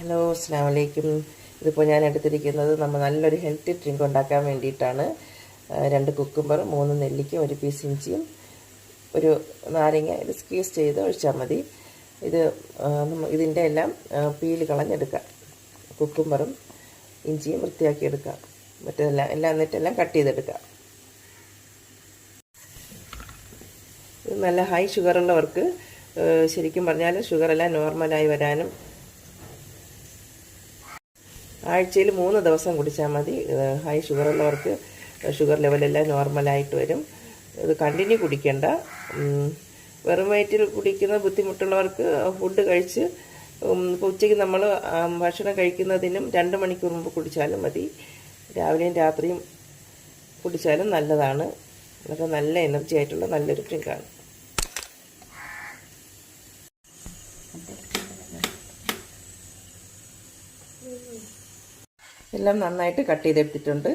Hello, അസ്സലാമു അലൈക്കും. ഇതിപ്പോൾ ഞാൻ എടുത്തിരിക്കുന്നത് നമ്മൾ നല്ലൊരു ഹെൽത്തി ഡ്രിങ്ക് ഉണ്ടാക്കാൻ വേണ്ടിയിട്ടാണ്. 2 കുക്കുംബറും 3 നെല്ലിക്കയും 1 പീസ് ഇഞ്ചിയും ഒരു നാരങ്ങ ഇത് സ്ക്വീസ് ചെയ്ത് ഒഴിച്ചാൽ മതി. ഇതിൻ്റെ എല്ലാം പീല് കളഞ്ഞെടുക്കാം. കുക്കുംബറും ഇഞ്ചിയും വൃത്തിയാക്കിയെടുക്കാം. എല്ലാം എന്നിട്ടെല്ലാം കട്ട് ചെയ്തെടുക്കാം. ഇത് നല്ല ഹൈ ഷുഗറുള്ളവർക്ക് ശരിക്കും പറഞ്ഞാൽ ഷുഗറെല്ലാം നോർമലായി വരാനും ആഴ്ചയിൽ 3 ദിവസം കുടിച്ചാൽ മതി. ഹൈ ഷുഗറുള്ളവർക്ക് ഷുഗർ ലെവലെല്ലാം നോർമലായിട്ട് വരും. ഇത് കണ്ടിന്യൂ കുടിക്കേണ്ട. വെറും വയറ്റിൽ കുടിക്കുന്ന ബുദ്ധിമുട്ടുള്ളവർക്ക് ഫുഡ് കഴിച്ച് ഉച്ചയ്ക്ക് നമ്മൾ ഭക്ഷണം കഴിക്കുന്നതിനും 2 മണിക്കൂർ മുമ്പ് കുടിച്ചാലും മതി. രാവിലെയും രാത്രിയും കുടിച്ചാലും നല്ലതാണ്. അതൊക്കെ നല്ല എനർജി ആയിട്ടുള്ള നല്ലൊരു ഡ്രിങ്കാണ്. എല്ലാം നന്നായിട്ട് കട്ട് ചെയ്തെടുത്തിട്ടുണ്ട്.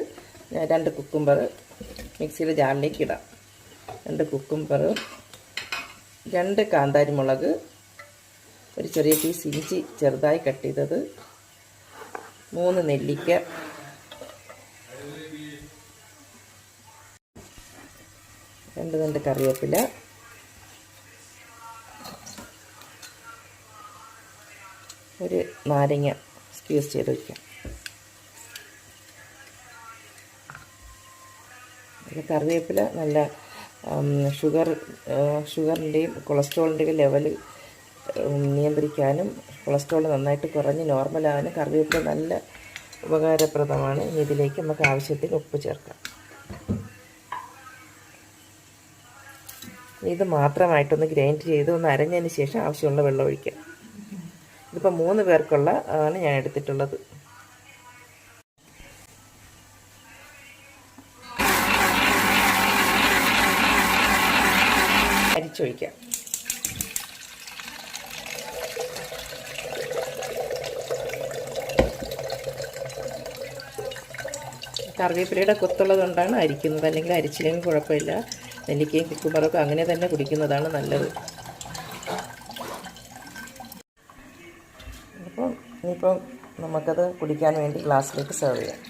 2 കുക്കുംബർ മിക്സിയുടെ ജാറിലേക്ക് ഇടാം. 2 കുക്കുംബർ, 2 കാന്താരി മുളക്, ഒരു ചെറിയ പീസ് ഇഞ്ചി ചെറുതായി കട്ട് ചെയ്തത്, 3 നെല്ലിക്ക, 2 തണ്ട് കറിവേപ്പില, ഒരു നാരങ്ങ സ്ക്വീസ് ചെയ്ത് വയ്ക്കാം. കറിവേപ്പില നല്ല ഷുഗറിൻ്റെയും കൊളസ്ട്രോളിൻ്റെയും ലെവൽ നിയന്ത്രിക്കാനും കൊളസ്ട്രോൾ നന്നായിട്ട് കുറഞ്ഞ് നോർമലാകാനും കറിവേപ്പില നല്ല ഉപകാരപ്രദമാണ്. ഇതിലേക്ക് നമുക്ക് ആവശ്യത്തിന് ഉപ്പ് ചേർക്കാം. ഇത് മാത്രമായിട്ടൊന്ന് ഗ്രൈൻഡ് ചെയ്ത് ഒന്ന് അരഞ്ഞതിന് ശേഷം ആവശ്യമുള്ള വെള്ളം ഒഴിക്കാം. ഇതിപ്പോൾ 3 പേർക്കുള്ള ആണ് ഞാൻ എടുത്തിട്ടുള്ളത്. അരിച്ചൊഴിക്കാം. കറിവേപ്പിലയുടെ കൊത്തുള്ളത് കൊണ്ടാണ് അരിക്കുന്നത്, അല്ലെങ്കിൽ അരിച്ചില്ലെങ്കിൽ കുഴപ്പമില്ല. നെല്ലിക്കയും കുക്കുംബറൊക്കെ അങ്ങനെ തന്നെ കുടിക്കുന്നതാണ് നല്ലത്. അപ്പം ഇനിയിപ്പം നമുക്കത് കുടിക്കാൻ വേണ്ടി ഗ്ലാസ്സിലേക്ക് സെർവ് ചെയ്യാം.